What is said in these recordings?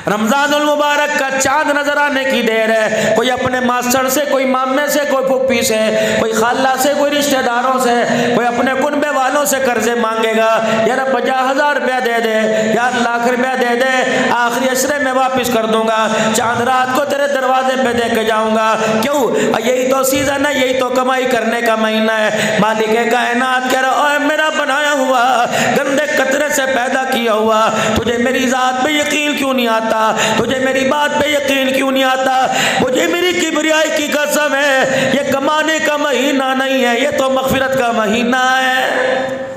रमजानुल मुबारक का चांद नजर आने की देर है। कोई अपने मास्टर से, कोई मामे से, कोई फुप्पी से, कोई खाला से, कोई रिश्तेदारों से, कोई अपने कुनबे वालों से कर्जे मांगेगा, यार 50,000 रुपया दे दे, यार लाख रुपया दे दे, आखिरी अशरे में वापस कर दूंगा, चांद रात को तेरे दरवाजे पे दे के जाऊंगा। क्यों? यही तो सीजन है, यही तो कमाई करने का महीना है। मालिक कायनात कह रहा, ओए मेरा बनाया हुआ, गंदे कतरे से पैदा किया हुआ, तुझे मेरी जात पे यकीन क्यों नहीं आता? तुझे मेरी बात पे यकीन क्यों नहीं आता? मुझे मेरी किबरियाई की कसम है, ये कमाने का महीना नहीं है, ये तो मगफिरत का महीना है।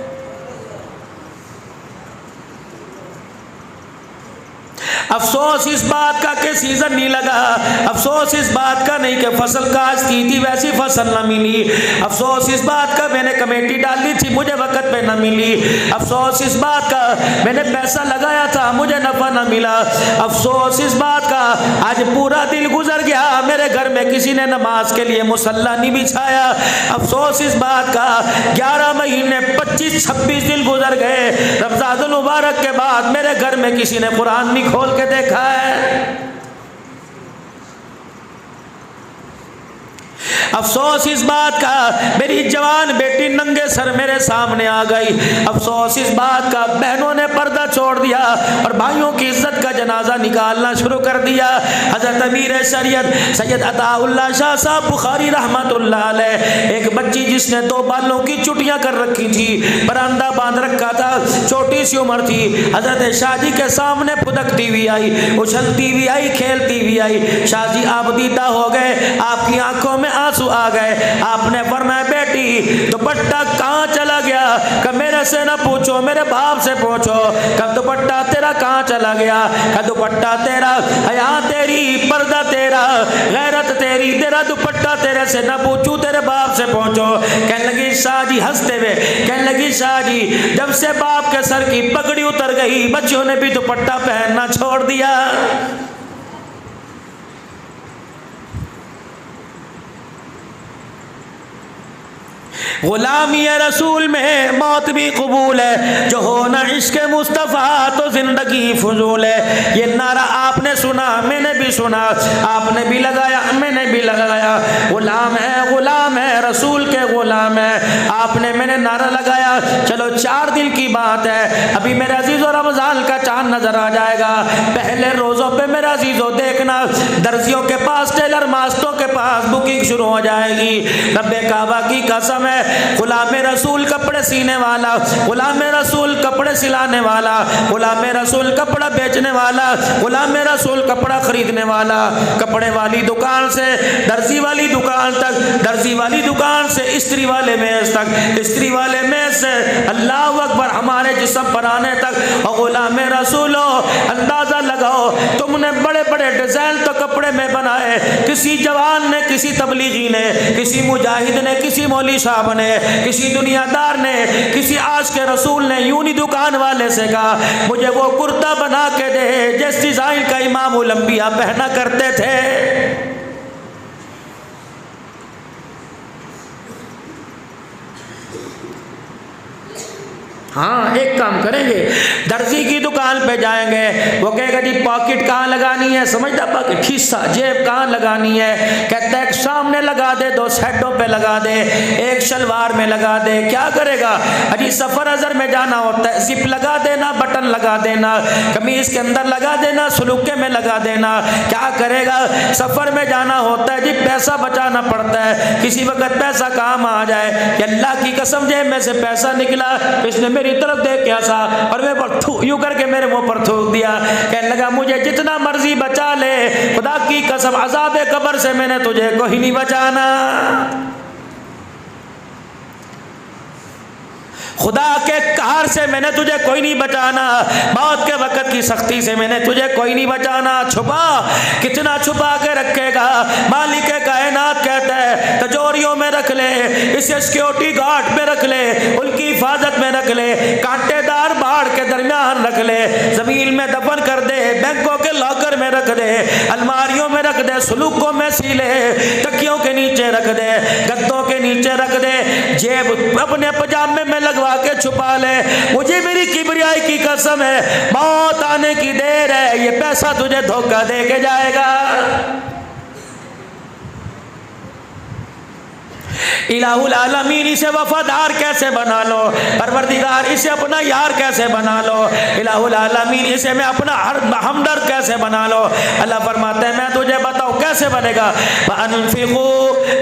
अफसोस इस बात का कि सीजन नहीं लगा, अफसोस इस बात का नहीं कि फसल काश की थी वैसी फसल न मिली, अफसोस इस बात का मैंने कमेटी डाली थी मुझे वक्त पे न मिली, अफसोस इस बात का मैंने पैसा लगाया था मुझे नफा न मिला, अफसोस इस बात का आज पूरा दिन गुजर गया मेरे घर में किसी ने नमाज के लिए मुसल्ला नहीं बिछाया, अफसोस इस बात का 11 महीने 25-26 दिन गुजर गए, रमजानुल मुबारक के बाद मेरे घर में किसी ने कुरान नहीं खोल के देखा है। अफसोस इस बात का मेरी जवान बेटी नंगे सर मेरे सामने आ गई, अफसोस इस बात का बहनों ने पर्दा छोड़ दिया और भाइयों की इज्जत का जनाजा निकालना शुरू कर दिया। हजरत अमीर शरीयत सैयद अताउल्लाह शाह साहब बुखारी रहमतुल्लाह अलैह, एक बच्ची जिसने 2 बालों की चुटियां कर रखी थी, बरामदा बांध रखा था, छोटी सी उम्र थी, हजरत शाह जी के सामने फुदकती हुई आई, उछलती हुई आई, खेलती हुई आई। शाह जी आप दीदा हो गए, आपकी आंखों में आंसू आ गए, आपने फरमाया बेटी दुपट्टा कहाँ चला गया? कब मेरे से ना पूछो, मेरे बाप से पूछो, कब दुपट्टा तेरा कहाँ चला गया? कब दुपट्टा तेरा, हया तेरी, पर्दा तेरा, गैरत तेरी, तेरा दुपट्टा तेरे से ना पूछूं, तेरे बाप से पूछो। कहने लगी शाह जी हंसते हुए, कहने लगी शाह जी जब से बाप के सर की पगड़ी उतर गई बच्चों ने भी दुपट्टा पहनना छोड़ दिया। गुलामी रसूल में मौत भी कबूल है, जो हो ना इश्क मुस्तफ़ा तो जिंदगी फजूल है। ये नारा आपने सुना, मैंने भी सुना, आपने भी लगाया, मैंने भी लगाया। गुलाम है रसूल के गुलाम है, आपने मैंने नारा लगाया। चलो 4 दिन की बात है, अभी मेरे अजीज़ों रमज़ान का चांद नजर आ जाएगा। पहले रोज़ों पे मेरा अजीज़ों देखना दर्जियों के पास, टेलर मास्टरों के पास बुकिंग शुरू हो जाएगी। रब्बे काबा की कसम है, गुलाम रसूल कपड़े सीने वाला, गुलाम रसूल कपड़े सिलाने वाला, गुलाम रसूल कपड़ा बेचने वाला, गुलाम रसूल कपड़ा खरीदने वाला, कपड़े वाली दुकान से दर्जी वाली दुकान तक, दर्जी वाली दुकान से इस्त्री वाले मेज तक, इस्त्री वाले मेज से अल्लाह अकबर हमारे जिस्म पर आने तक। और गुलाम रसूल अंदाजा लगाओ, तुमने बड़े बड़े डिजाइन तो कपड़े में बनाए, किसी जवान ने, किसी तबलीगी ने, किसी मुजाहिद ने, किसी मौली साहब ने, किसी दुनियादार ने, किसी आशिक रसूल ने यूं ही दुकान वाले से कहा मुझे वो कुर्ता बना के दे जिस डिजाइन का इमामुल अंबिया पहना करते थे। हाँ एक काम करेंगे, दर्जी की दुकान पे जाएंगे, वो कहेगा जी पॉकेट कहाँ लगानी है, समझता पॉकेट, खिस्सा जेब कहाँ लगानी है, कहता है सामने लगा दे, 2 साइडों पे लगा दे, एक शलवार में लगा दे। क्या करेगा? अजी सफर अजर में जाना होता है, जिप लगा देना, बटन लगा देना, कमीज के अंदर लगा देना, सलूके में लगा देना। क्या करेगा? सफर में जाना होता है जी, पैसा बचाना पड़ता है, किसी वक्त पैसा काम आ जाए, अल्लाह की कसम जेब में से पैसा निकला, इसने मेरी तरफ देख क्या सा और मैं पर यूं करके मेरे मुंह पर थूक दिया। कहने लगा मुझे जितना मर्जी बचा ले, खुदा की कसम अज़ाबे कब्र से मैंने तुझे कोई नहीं बचाना, खुदा के कहर से मैंने तुझे कोई नहीं बचाना, मौत के वक्त की सख्ती से मैंने तुझे कोई नहीं बचाना। छुपा, कितना छुपा के रखेगा? मालिक कायनात कहता है तिजोरियों में रख ले, इसे सिक्योरिटी गार्ड में रख ले, उनकी हिफाजत में रख ले, कांटेदार बाढ़ के दरमियान रख ले, जमीन में दफन कर दे, बैंकों के लॉकर में रख दे, अलमारियों में रख दे, सुलूकों में सी ले, तकियों के नीचे रख दे, गद्दों के नीचे रख दे, जेब अपने पजामे में लगवा के छुपा ले। मुझे मेरी किबरियाई की कसम है, मौत आने की देर है, ये पैसा तुझे धोखा दे के जाएगा। इलाहुल आलमीन इसे वफादार कैसे बना लो, परवरदिगार इसे अपना यार कैसे बना लो, इलाहुल आलमीन इसे मैं अपना हमदर्द कैसे बना लो। अल्लाह फरमाते हैं मैं तुझे बताऊं कैसे बनेगा। वअनफिकू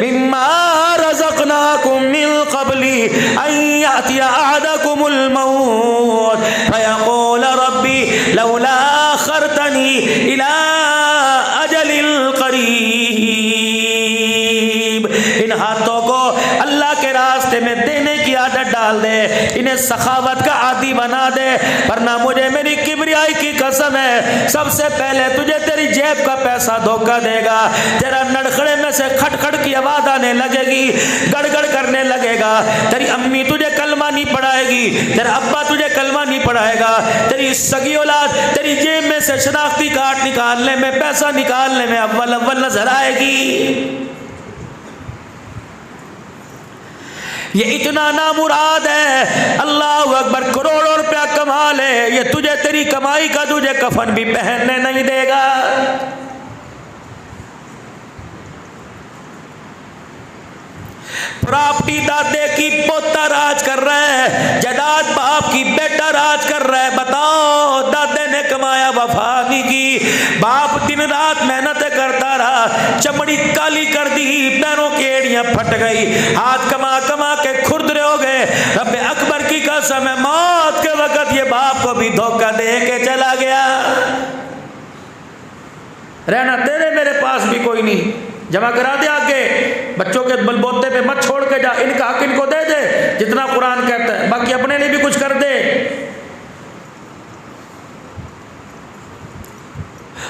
मिम्मा रज़क़नाकुम मिन क़ब्ली अन यातिया अहदकुमुल मौत फयक़ूल रब्बी लौला अख़रतनी इला अजलिल क़रीब। इन हाथों को अल्लाह के रास्ते में देने की आदत डाल दे, इन्हें सखावत का आदी बना दे, वरना मुझे मेरी किबरियाई की कसम है सबसे पहले तुझे तेरी जेब का पैसा धोखा देगा। तेरा नड़खड़े में से खटखट की आवाज आने लगेगी, गड़गड़ करने लगेगा, तेरी अम्मी तुझे कलमा नहीं पढ़ाएगी, तेरा अब्बा तुझे कलमा नहीं पढ़ाएगा, तेरी सगी औलाद तेरी जेब में से शनाख्ती कार्ड निकालने में, पैसा निकालने में अव्वल अव्वल नजर आएगी। ये इतना नामुराद है, अल्लाह अकबर, करोड़ों रुपया कमा ले, ये तुझे तेरी कमाई का तुझे कफन भी पहनने नहीं देगा। प्रॉपर्टी दादे की पोता राज कर रहा है, जायदाद बाप की बेटा राज कर रहा है। बताओ दादे ने कमाया वफा नहीं की, बाप दिन रात मेहनत करता रहा, चमड़ी काली कर दी, पैरों की एड़ियां फट गई, हाथ कमा कमा के खुरदरे हो गए। रब्बे अकबर की कसम है मौत के वक्त ये बाप को भी धोखा दे के चला गया। रहना तेरे मेरे पास भी कोई नहीं, जमा करा दे आगे, बच्चों के बलबोते पे मत छोड़ के जा, इनका हक इनको दे दे जितना कुरान कहता है, बाकी अपने लिए भी कुछ कर दे।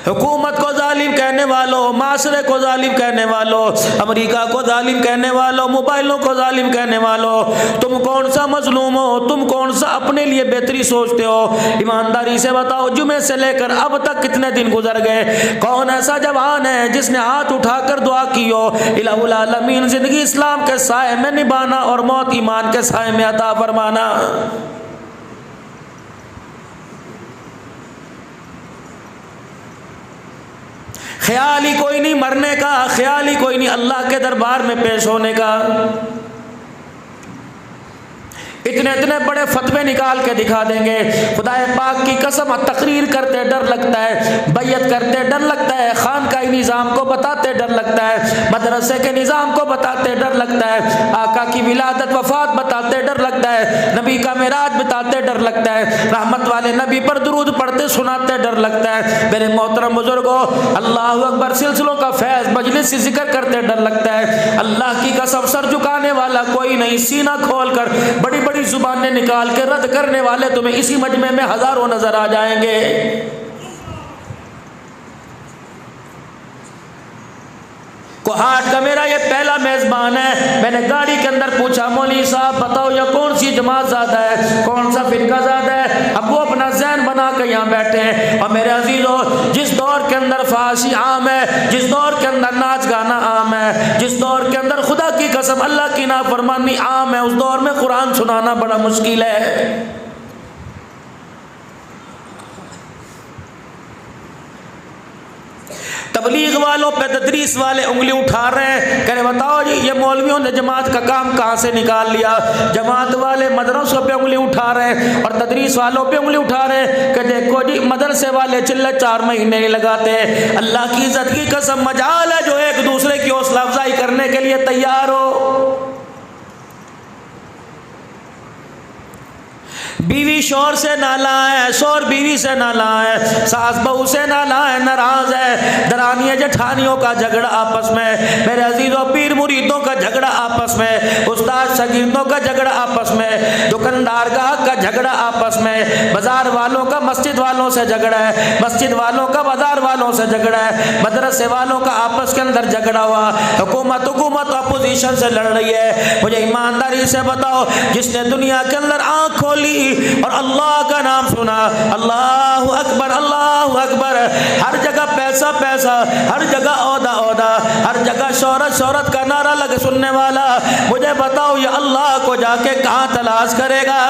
हुकूमत को जालिम कहने वालों, माशरे को जालिम कहने वालों, अमेरिका को जालिम कहने वालों, मोबाइलों को जालिम कहने वालों, तुम कौन सा मजलूम हो, तुम कौन सा अपने लिए बेहतरी सोचते हो? ईमानदारी से बताओ, जुमे से लेकर अब तक कितने दिन गुजर गए? कौन ऐसा जवान है जिसने हाथ उठाकर दुआ की हो, इलाहुल आलमीन जिंदगी इस्लाम के साए में निभाना और मौत ईमान के साए में अता फरमाना। ख्याल ही कोई नहीं मरने का, ख्याल ही कोई नहीं अल्लाह के दरबार में पेश होने का। इतने इतने बड़े फतवे निकाल के दिखा देंगे, खुदाए पाक की कसम, तकरीर करते डर लगता है, बैयत करते डर लगता है, खानकाही निज़ाम को बताते डर लगता है, मदरसे के निज़ाम को बताते डर लगता है, आका की विलादत वफात बताते डर लगता है, नबी का मेराज बताते डर लगता है, रहमत वाले नबी पर दुरूद पढ़ते सुनाते डर लगता है। मेरे मोहतरम बुजुर्गों, अल्लाह अकबर सिलसिलों का फैज़ मजलिस से जिक्र करते डर लगता है। अल्लाह की कसम सर झुकाने वाला कोई नहीं, सीना खोल कर बड़ी बड़ी जुबानें निकाल के रद्द करने वाले तुम्हें इसी मजमे में हजारों नजर आ जाएंगे। कोहाट का मेरा ये पहला मेजबान है। मैंने गाड़ी के अंदर पूछा, मौलवी साहब बताओ ये कौन सी जमात ज़्यादा है, कौन सा फिरका ज़्यादा है? अब वो अपना ज़हन बना के यहाँ बैठे हैं। और मेरे अजीजों, जिस दौर के अंदर फाशी आम है, जिस दौर के अंदर नाच गाना आम है, जिस दौर के अंदर खुदा की कसम अल्लाह की नाफरमानी आम है, उस दौर में कुरान सुनाना बड़ा मुश्किल है। तबलीग वालों पे तदरीस वाले उंगली उठा रहे हैं, कह रहे बताओ जी ये मौलवियों ने जमात का काम कहाँ से निकाल लिया? जमात वाले मदरसों पे उंगली उठा रहे हैं और तदरीस वालों पे उंगली उठा रहे हैं कि देखो जी मदरसे वाले चिल्ले 4 महीने नहीं लगाते। अल्लाह की इज्जत की कसम, मजाल है जो एक दूसरे की हौसला अफजाई करने के लिए तैयार हो। बीवी शोर से नाला है, शोर बीवी से नाला है, सास बहू से नाला है, नाराज है, दरानियों जेठानियों का झगड़ा आपस में, मेरे अजीजों पीर मुरीदों का झगड़ा आपस में, उस्ताद शागिर्दों का झगड़ा आपस में, दुकानदार का झगड़ा आपस में, बाजार वालों का मस्जिद वालों से झगड़ा है, मस्जिद वालों का बाजार वालों से झगड़ा है, मदरसे वालों का आपस के अंदर झगड़ा हुआ, हुकूमत अपोजिशन से लड़ रही है। मुझे ईमानदारी से बताओ, जिसने दुनिया के अंदर आँख खोली और अल्लाह का नाम सुना, अल्लाह अकबर अल्लाह अकबर, हर जगह पैसा पैसा, हर जगह औदा औदा, हर जगह शोहरत शोहरत का नारा लगे सुनने वाला, मुझे बताओ ये अल्लाह को जाके कहाँ तलाश करेगा?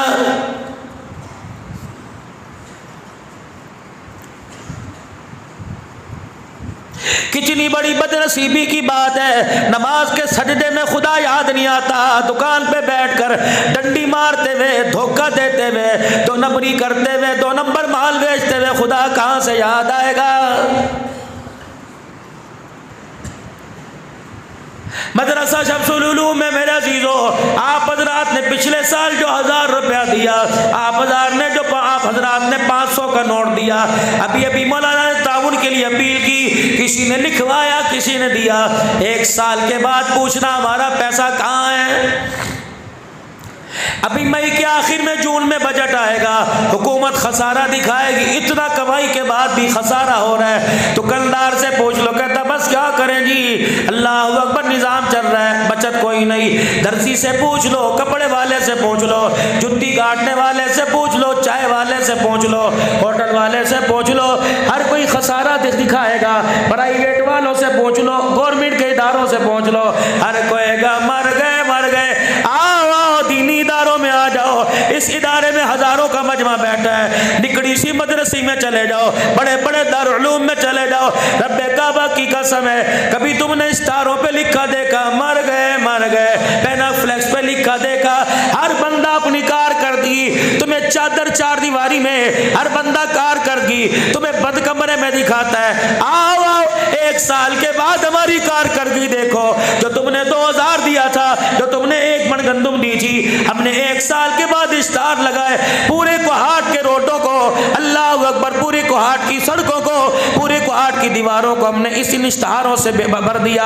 कितनी बड़ी बदनसीबी की बात है, नमाज के सजदे में खुदा याद नहीं आता, दुकान पे बैठकर डंडी मारते हुए, धोखा देते हुए, दो नंबरी करते हुए, 2 नंबर माल बेचते हुए खुदा कहाँ से याद आएगा? मदरसा शम्सुल उलूम में मेरे अजीजों, आप हजरात ने पिछले साल जो 1000 रुपया दिया, आप हजरात ने 500 का नोट दिया, अभी अभी मौलाना ने ताउन के लिए अपील की, किसी ने लिखवाया किसी ने दिया, 1 साल के बाद पूछना हमारा पैसा कहाँ है? अभी मई के आखिर में जून में बजट आएगा, हुकूमत खसारा दिखाएगी, इतना कमाई के बाद भी खसारा हो रहा है। दुकानदार से पूछ लो, कहता बस क्या करें जी, अल्लाह अकबर निज़ाम चल रहा है, बचत कोई नहीं। दर्जी से पूछ लो, कपड़े वाले से पूछ लो, जुत्ती काटने वाले से पूछ लो, चाय वाले से पूछ लो, होटल वाले से पूछ लो, हर कोई खसारा दिखाएगा। प्राइवेट वालों से पूछ लो, गवर्नमेंट के इदारों से पूछ लो, हर कोई मर गए मर गए। आओ दीनी इदारों में आ जाओ, इस इदारे में हजारों का मजमा बैठा है, निकड़ी सी मदरसी में चले जाओ, बड़े बड़े दारुल उलूम में चले जाओ, रब्बे काबा की कसम है, कभी तुमने स्टारों पे लिखा देखा मर गए, पेनाफ्लेक्स पे लिखा देखा? हर बंदा अपनी कार कर दी, तुम्हें चादर 4 दीवारी में हर बंदा कार कर दी, तुम्हें बंद कमरे में दिखाता है। आओ आओ 1 साल के बाद हमारी कार कर दी देखो, जो तुमने 2000 दिया था, जो तुमने 1 मन गंदुम दी थी, हमने 1 साल के बाद स्टार लगाए, पूरे कोहाट के रोडों को, अल्लाह अकबर, पूरे कोहाट की सड़कों को, पूरे कोहाट की दीवारों को हमने इस इश्तारों से भर दिया।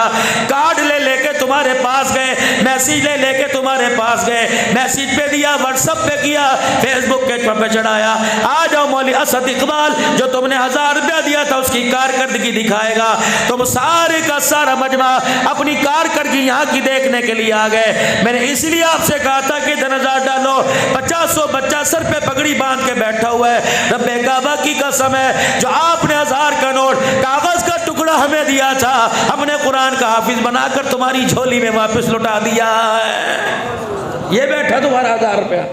कार्ड ले लेके तुम्हारे पास गए, मैसेज ले लेके तुम्हारे पास गए, मैसेज पे दिया, व्हाट्सएप पे किया, फेसबुक के पे चढ़ाया। आ जाओ मौली असद इकबाल, जो तुमने 1000 रुपया दिया था उसकी कारकर्दगी दिखाएगा। तुम सारे का सारा मजमा अपनी कारकर्दगी यहाँ की देखने के लिए आ गए। मैंने इसलिए आपसे कहा था कि 10,000 डालो, 50 बच्चा सर पे पगड़ी बांध के बैठा हुआ है, रब्बे काबा की कसम है, जो आपने 1000 का नोट कागज का टुकड़ा हमें दिया था, हमने कुरान का हाफिज बनाकर तुम्हारी झोली में वापस लौटा दिया है। ये बैठा तुम्हारा 1000 रुपया,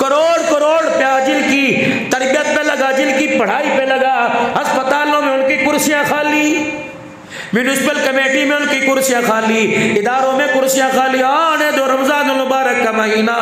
करोड़ करोड़ रुपया जिनकी तरबियत पे लगा, जिनकी पढ़ाई पे लगा, अस्पतालों में उनकी कुर्सियां खाली, म्यूनिसिपल कमेटी में उनकी कुर्सियां खाली, इदारों में कुर्सियां खाली। आने दो रमजान मुबारक का महीना,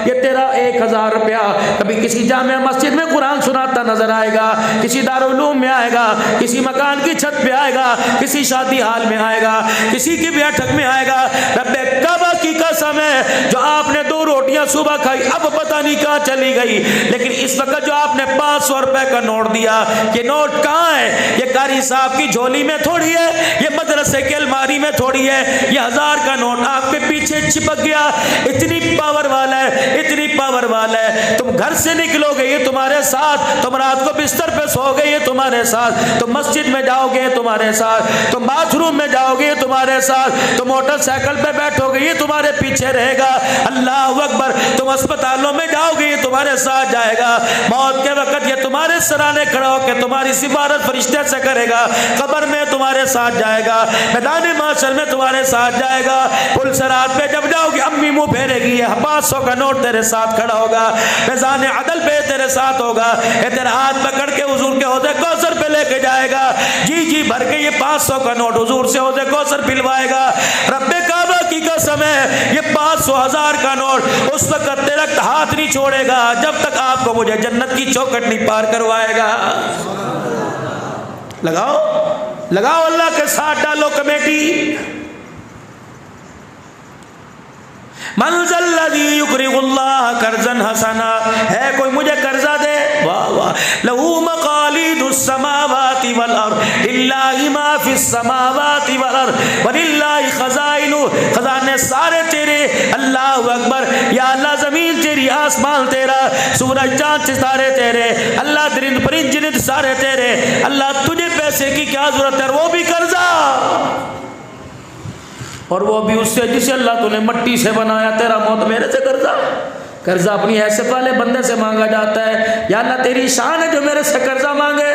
ये तेरा 1000 रुपया कभी किसी जामे मस्जिद में कुरान सुनाता नजर आएगा, किसी दारुल उलूम में आएगा, किसी मकान की छत पे आएगा, किसी शादी हाल में आएगा, किसी की बैठक में आएगा। रब्बे काबा की कसम है, जो आपने 2 रोटियां सुबह खाई, अब पता नहीं कहाँ चली गई, लेकिन इस वक्त जो आपने 500 रुपए का नोट दिया, ये नोट कहाँ है? ये कारी साहब की झोली में थोड़ी है, ये मदरसे की अलमारी में थोड़ी है, ये 1000 का नोट आपके पीछे चिपक गया। इतनी पावर वाला है, इतनी पावर वाला है, तुम घर से निकलोगे ये तुम्हारे साथ, तुम रात को बिस्तर पे सोओगे ये तुम्हारे साथ, तुम मस्जिद में जाओगे तुम्हारे साथ, तुम बाथरूम में जाओगे तुम्हारे साथ, तुम मोटरसाइकिल पे बैठोगे ये तुम्हारे पीछे रहेगा। अल्लाह अकबर, तुम अस्पतालों में जाओगे ये तुम्हारे साथ जाएगा, मौत के वक्त ये तुम्हारे सराहने खड़ा होकर तुम्हारी सिफारिश फरिश्ते से करेगा, कब्र में तुम्हारे साथ जाएगा, मैदान माशर में तुम्हारे साथ जाएगा, पुल सरात पे जब जाओगे अम्मी मुंह फेरेगी, 500 का नोट तेरे साथ खड़ा होगा, मैदान अदल पे तेरे साथ होगा, ये तेरा हाथ पकड़ के हुजूर के हौज़े कौसर पे लेके जाएगा, जी जी भर के ये 500 का नोट हुजूर से हौज़े कौसर पिलवाएगा। रब्बे काबा की कसम है, ये 500 1000 का नोट उस वक्त तेरा हाथ नहीं छोड़ेगा जब तक आपको मुझे जन्नत की चौखट नहीं पार करवाएगा। लगाओ लगाओ, अल्लाह के साथ डालो कमेटी। मंज़ल्लज़ी युक़रिज़ुल्लाह कर्ज़न हसना, है कोई मुझे कर्जा दे? वाह वाह, लहू मक़ालिदुस समावाति वल अर्ज़, लिल्लाहि मा फ़िस समावाति वल अर्ज़ व लिल्लाहि ख़ज़ाइनु, ख़ज़ाने सारे तेरे। अल्लाहु अकबर, या अल्लाह ज़मीन तेरी, आसमान तेरा, सूरज चाँद सितारे तेरे, अल्लाह दरिंद परिंद जिन्नत सारे तेरे। अल्लाह तुझे पैसे की क्या ज़रूरत है, वो भी कर्जा। और वो भी उससे जिसे अल्लाह तूने मट्टी से बनाया। तेरा मौत मेरे से कर्जा, कर्जा अपनी हैसियत वाले बंदे से मांगा जाता है। या अल्लाह तेरी शान है जो मेरे से कर्जा मांगे।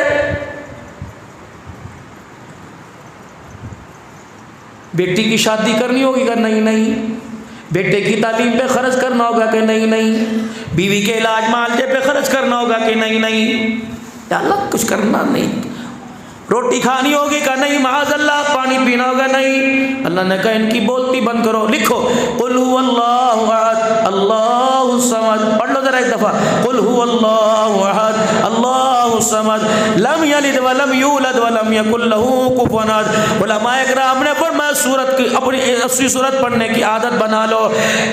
बेटी की शादी करनी होगी क्या? नहीं नहीं। बेटे की तालीम पे खर्च करना होगा कि नहीं नहीं। बीवी के इलाज मालजे पे खर्च करना होगा कि नहीं नहीं। या अल्लाह कुछ करना नहीं। रोटी खानी होगी का? नहीं माज़अल्लाह। पानी पीना होगा? नहीं। अल्लाह ने कहा इनकी बोलती बंद करो। लिखो कुल हुवल्लाहु अहद अल्लाहु समद। पढ़ लो जरा एक दफ़ा। कुल हुवल्लाहु अहद अल्लाहु समद लम यलिद व लम यूलद व लम यकुल लहू कुफुवन अहद। उलमाए किराम ने फरमाया सूरत की अपनी असली सूरत पढ़ने की आदत बना लो।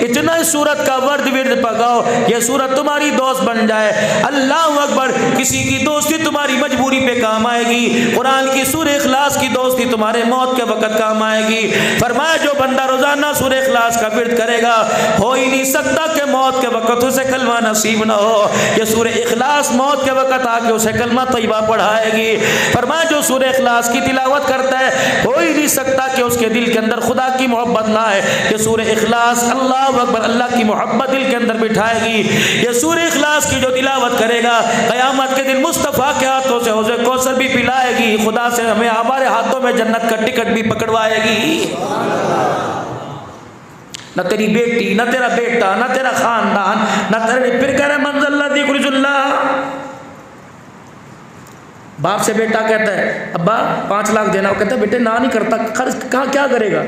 इतना इस सूरत का वर्द पकाओ ये सूरत तुम्हारी दोस्त बन जाए। अल्लाह अकबर। किसी की दोस्ती तुम्हारी मजबूरी पे काम आएगी। कुरान की सूरह इखलास की दोस्ती तुम्हारे मौत के वक्त काम आएगी। फरमाया जो बंदा रोजाना सूरह इखलास का विर्द करेगा हो ही नहीं सकता कि मौत के वक्त उसे कलमा नसीब ना हो। ये सूरह इखलास मौत के वक्त आके उसे कलमा तैयबा पढ़ाएगी। फरमाया जो सूरह इखलास की तिलावत करता है हो ही नहीं सकता कि उसके दिल के अंदर खुदा की मोहब्बत ना आए। ये सूरह इखलास अल्लाह अकबर अल्लाह की मोहब्बत दिल के अंदर बिठाएगी। ये सूरह इखलास की जो तिलावत करेगा क़यामत के दिन मुस्तफ़ा के हाथों से हौज़े कौसर भी पिलाएगी। खुदा से हमें हमारे हाथों में जन्नत का टिकट भी पकड़वाएगी। न तेरी बेटी, न तेरा बेटा, न तेरा खानदान, न तेरे फिर कह रहे मंज़िल कुरजुल्ला। बाप से बेटा कहता है अब्बा 5 लाख देना, वो कहता है बेटे ना नहीं करता, खर्च कहाँ क्या करेगा।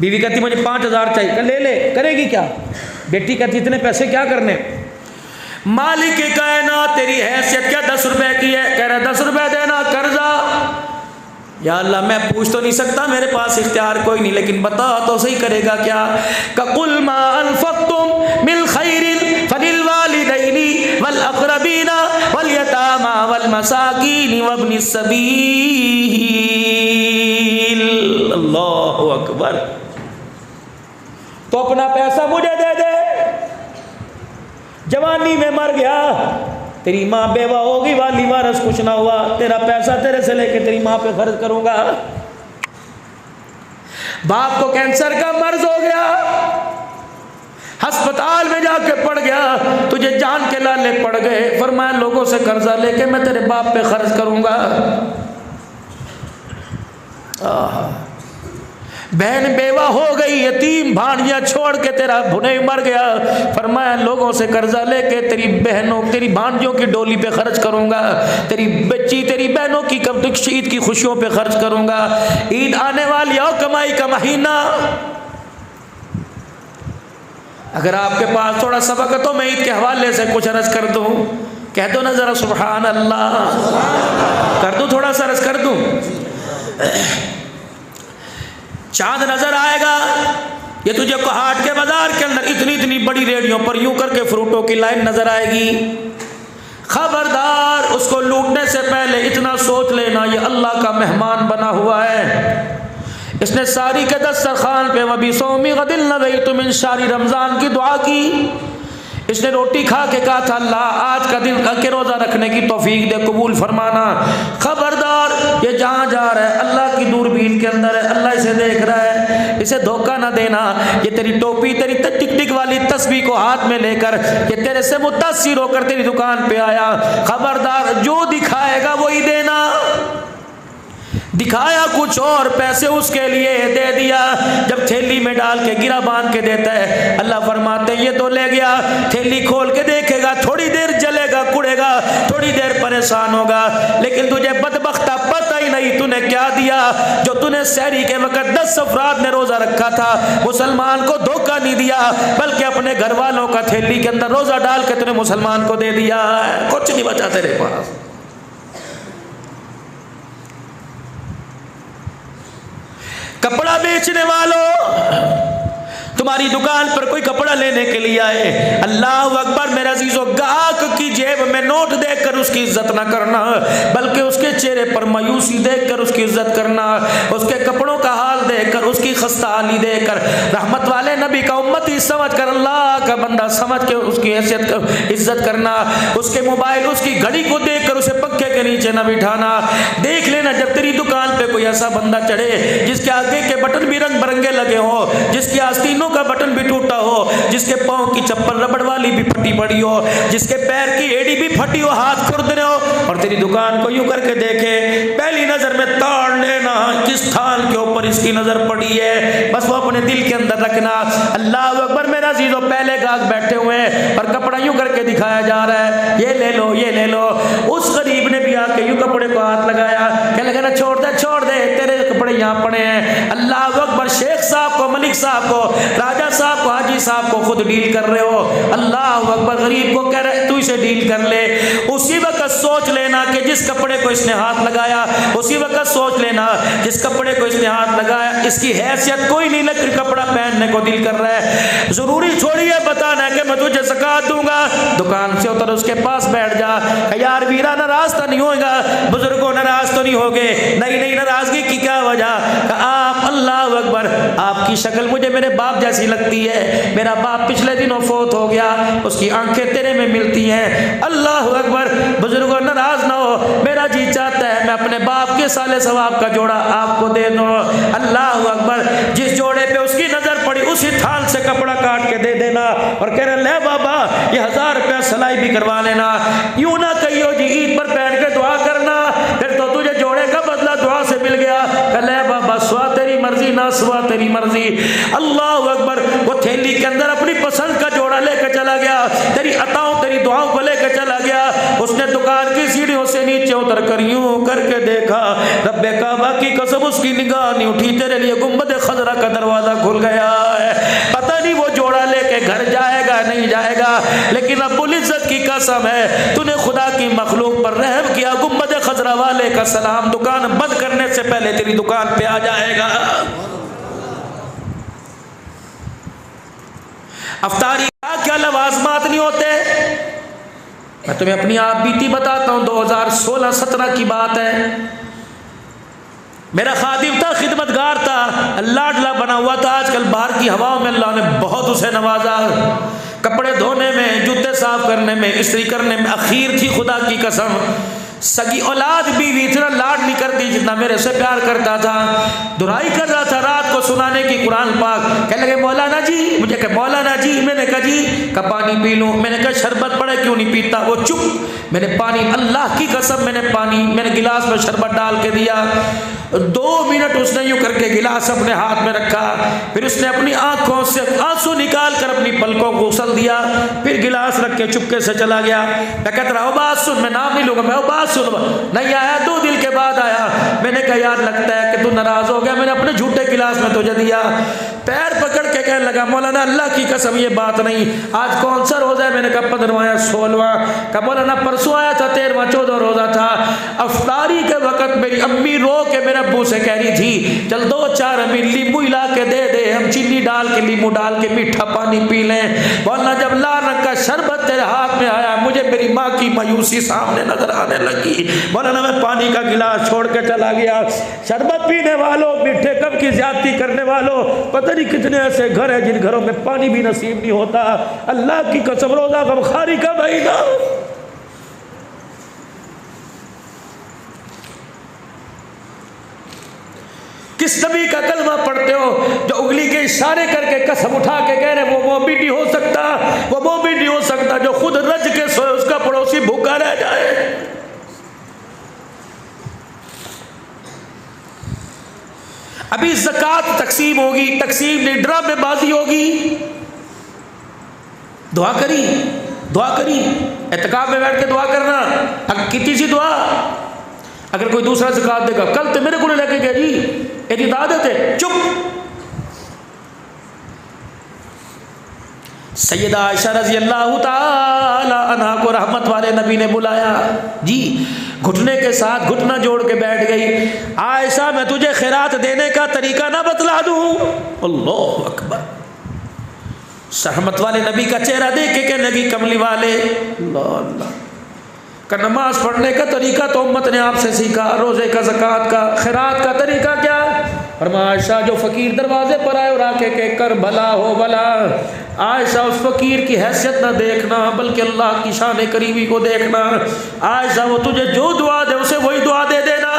बीवी कहती मुझे 5,000 चाहिए, ले ले, करेगी क्या। बेटी कहती इतने पैसे क्या करने। मालिक कायनात तेरी हैसियत क्या 10 रुपए की है। कह रहा 10 रुपए देना कर्जा। या अल्लाह मैं पूछ तो नहीं सकता, मेरे पास इख्तियार कोई नहीं, लेकिन बता तो सही करेगा क्या। ककुल मा अनफक़्तुम मिन खैरिन फलिल वालिदैनि वल अक़रबीना वल यतामा वल मसाकीन वब्निस सबील। अल्लाहु अकबर। तो अपना पैसा मुझे दे दे। जवानी में मर गया, तेरी माँ बेवा होगी, वाली वारस कुछ ना हुआ, तेरा पैसा तेरे से लेके तेरी माँ पे खर्च करूंगा। बाप को कैंसर का मर्ज हो गया, अस्पताल में जाके पड़ गया, तुझे जान के लाले पड़ गए। फरमाया लोगों से कर्जा लेके मैं तेरे बाप पे खर्च करूंगा। बहन बेवा हो गई, यतीम भाणिया छोड़ के तेरा भुने मर गया। फरमाया लोगों से कर्जा लेके तेरी बहनों तेरी भांजियों की डोली पे खर्च करूंगा, तेरी बच्ची तेरी बहनों की ईद की खुशियों पे खर्च करूंगा। ईद आने वाली और कमाई का महीना। अगर आपके पास थोड़ा सबक है तो मैं ईद के हवाले से कुछ अर्ज कर दूं। कह दो ना जरा सुभान अल्लाह, कर दूं, थोड़ा सा अर्ज कर दूं। चांद नजर आएगा, ये तुझे को हाट के बाजार के अंदर इतनी इतनी बड़ी रेडियों पर यूं करके फ्रूटों की लाइन नजर आएगी। खबरदार, उसको लूटने से पहले इतना सोच लेना ये अल्लाह का मेहमान बना हुआ है। इसने सारी के दस्तरखान पे वबी सौमी गदिल नज़यतु मिन शारी रमज़ान की दुआ की। इसने रोटी खा के कहा था अल्लाह आज का दिन के रोज़ा रखने की तौफीक दे, कबूल फरमाना। खबरदार, ये जहाँ जा रहा है अल्लाह की दूरबीन के अंदर है, अल्लाह इसे देख रहा है, इसे धोखा ना देना। ये तेरी टोपी तेरी टिक टिक वाली तस्बीह को हाथ में लेकर ये तेरे से मुतासिर होकर तेरी दुकान पे आया। खबरदार, जो दिखाएगा वही देना। दिखाया कुछ और, पैसे उसके लिए दे दिया। जब थैली में डाल के गिरा बांध के देता है, अल्लाह फरमाते हैं ये तो ले गया। थैली खोल के देखेगा, थोड़ी देर जलेगा, कुड़ेगा, थोड़ी देर परेशान होगा, लेकिन तुझे बदबख्ता पता ही नहीं तूने क्या दिया। जो तूने सहरी के वक्त 10 अफराद ने रोजा रखा था, मुसलमान को धोखा नहीं दिया, बल्कि अपने घर वालों का थैली के अंदर रोजा डाल के तूने मुसलमान को दे दिया। कुछ नहीं बचा तेरे पास। कपड़ा बेचने वालों, तुम्हारी दुकान पर कोई कपड़ा लेने के लिए आए, अल्लाह अकबर मेरा अजीजों, गाहक की जेब में नोट देखकर उसकी इज्जत ना करना, बल्कि उसके चेहरे पर मायूसी देखकर उसकी इज्जत करना, उसके कपड़ों का हाल देकर, उसकी खस्ता हाली देकर, रहमत वाले नबी का उम्मती समझ कर, अल्लाह का बंदा समझ के उसकी हैसियत का इज्जत करना। उसके मोबाइल, उसकी घड़ी को देखकर उसे पंखे के नीचे न बिठाना। देख लेना जब तेरी दुकान पे कोई ऐसा बंदा चढ़े जिसके आगे के बटन भी रंग बिरंगे लगे हो, जिसके आस्तीनों का बटन भी टूटा हो, जिसके पाँव की चप्पल रबड़ वाली भी फटी पड़ी हो, जिसके पैर की एड़ी भी फटी हो, हाथ खुरदने हो, और तेरी दुकान को यूं करके देखे, पहली नजर में ताड़ लेना किस थाल के ऊपर इसकी नजर पड़ी है, बस वो अपने दिल के अंदर रखना। अल्लाह अकबर मेरा अजीजों, पहले गाहक बैठे हुए हैं और कपड़ा यूं करके दिखाया जा रहा है, ये ले लो, ये ले लो। उस गरीब ने भी आके यूं कपड़े को हाथ लगाया, क्या लगा ना, छोड़ दे, तेरे कपड़े यहाँ पड़े हैं। अल्लाह अकबर, शेख साहब को, मलिक साहब को, राजा साहब को, हाजी साहब को खुद डील कर रहे हो। अल्लाह अकबर, गरीब को कह रहे तू इसे डील कर ले। उसी वक्त सोच लेना कि जिस कपड़े को इसने हाथ लगाया, उसी वक्त सोच लेना जिस कपड़े को इसने हाथ लगाया इसकी हैसियत कोई नहीं, लेकिन कपड़ा पहनने को दिल कर रहा है। जरूरी छोड़िए बताना कि मैं तुझे ज़कात दूंगा, दुकान से उतर उसके पास बैठ जा, यार वीरा नाराज तो नहीं होगा, बुजुर्गों नाराज तो नहीं होगे, नहीं नाराजगी की क्या वजह, आप, अल्लाह अकबर, आपकी शक्ल मुझे मेरे बाप जैसी लगती है, मेरा बाप पिछले दिनों फौत हो गया, उसकी आंखें तेरे में मिलती हैं। अल्लाह अकबर, बुजुर्गों नाराज ना हो, मेरा जी चाहता है मैं अपने बाप के साले सवाब का जोड़ा आपको दे दूं। अल्लाह अकबर, जिस जोड़े पे उसकी नजर पड़ी उसी थाल से कपड़ा काट के दे देना और कह रहे ले बाबा ये 1000 रुपया सिलाई भी करवा लेना। यूं ना कहियो जी ईद पर बैठ के दुआ करना, फिर तो तुझे जोड़े का बदला दुआ से मिल गया, कल बाबा सुहा तेरी मर्जी ना सुहा तेरी मर्जी। अल्लाह अकबर, वो थैली के अंदर अपनी पसंद का जोड़ा लेकर चला गया, तेरी अताओं तेरी दुआओं को लेकर चला गया। उसने दुकान की सीढ़ियों से नीचे उतर कर यूं करके देखा, रब्बे काबा की कसम उसकी निगाह नहीं उठी, तेरे लिए गुंबद खजरा का दरवाजा खुल गया है। पता नहीं वो जोड़ा लेके घर जाएगा नहीं जाएगा, लेकिन रब्बुल इज्जत की कसम है तूने खुदा की मखलूक पर रहम किया, गुंबद खजरा वाले का सलाम दुकान बंद करने से पहले तेरी दुकान पे आ जाएगा। अफ्तारी का क्या लवाजमात नहीं होते। मैं तुम्हें अपनी आप बीती बताता हूँ, 2016-17 की बात है। मेरा खादिम था, खिदमतगार था, लाडला बना हुआ था। आजकल बाहर की हवाओं में अल्लाह ने बहुत उसे नवाजा, कपड़े धोने में, जूते साफ करने में, इस्त्री करने में अखीर थी खुदा की कसम। सगी औलाद बीवी इतना लाड नहीं करती जितना मेरे से प्यार करता था। दुराई कर रहा था रात को सुनाने की कुरान पाक, कहने लगे मौलाना जी, मुझे कहा मौलाना जी, मैंने कहा जी का पानी पी लूँ, मैंने कहा शरबत पड़े क्यों नहीं पीता, वो चुप। मैंने पानी, अल्लाह की कसम मैंने गिलास में शरबत डाल के दिया। 2 मिनट उसने यूं करके गिलास अपने हाथ में रखा, फिर उसने अपनी आंखों से आंसू निकाल कर अपनी पलकों को उसल दिया, फिर गिलास रख के चुपके से चला गया। मैं कहता रहा बात सुन, मैं नाम नहीं लूंगा, मैं बात सुन। नहीं आया, 2 दिन के बाद आया। मैंने कहा यार लगता है कि तू नाराज हो गया, मैंने अपने झूठे गिलास में तुझे दिया। पैर पकड़ के कहने लगा मौलाना अल्लाह की कसम ये बात नहीं, आज कौन सा रोजा है। मैंने कहा 15वां या 16वां। कहा मौलाना परसों आया था, 13वां 14 रोजा था। अफ्तारी के वक्त मेरी अम्मी रो के मेरे अब्बू से कह रही थी चल 2-4 अम्मी नींबू हिला के दे दे, हम चीनी डाल के नींबू डाल के मीठा पानी पी लें। मौलाना जब लाल रंग का शरबत तेरे हाथ में आया, मुझे मेरी माँ की मायूसी सामने नजर आने लगी। मौलाना मैं पानी का गिलास छोड़ के चला गया। शरबत पीने वालों, मीठे कप की ज्यादती करने वालों, पता नहीं कितने ऐसे घर हैं जिन घरों में पानी भी नसीब नहीं होता। अल्लाह की कसम रोजा गमखारी का महीना, किस नबी का कलमा पढ़ते हो जो उंगली के इशारे करके कसम उठा के कह रहे वो मोमिन नहीं हो सकता, वो मोमिन नहीं हो सकता जो खुद रज के सोए उसका पड़ोसी भूखा रह जाए। अभी ज़कात तकसीम होगी, तकसीम नहीं ड्रामेबाजी होगी। दुआ करी एतकाब में बैठ के दुआ करना, कितनी सी दुआ। अगर कोई दूसरा ज़कात देगा, कल तो मेरे को लेके गया जी, यदि आदत है चुप। सैयदा आयशा रज़ी अल्लाह ताला अन्हा को रहमत वाले नबी ने बुलाया जी, घुटने के साथ घुटना जोड़ के बैठ गई। आयशा मैं तुझे खैरात देने का तरीका ना बतला दूं। अल्लाह अकबर। रहमत वाले नबी का चेहरा देख के कहने लगी कमली वाले अल्लाह का नमाज पढ़ने का तरीका तो उम्मत ने आपसे सीखा, रोजे का, ज़कात का, खैरात का तरीका क्या। फरमाया आयशा जो फ़कीर दरवाजे पर आए और आके कह कर भला हो भला, आयशा उस फ़कीर की हैसियत ना देखना बल्कि अल्लाह की शान करीमी को देखना। आयशा वो तुझे जो दुआ दे उसे वही दुआ दे देना।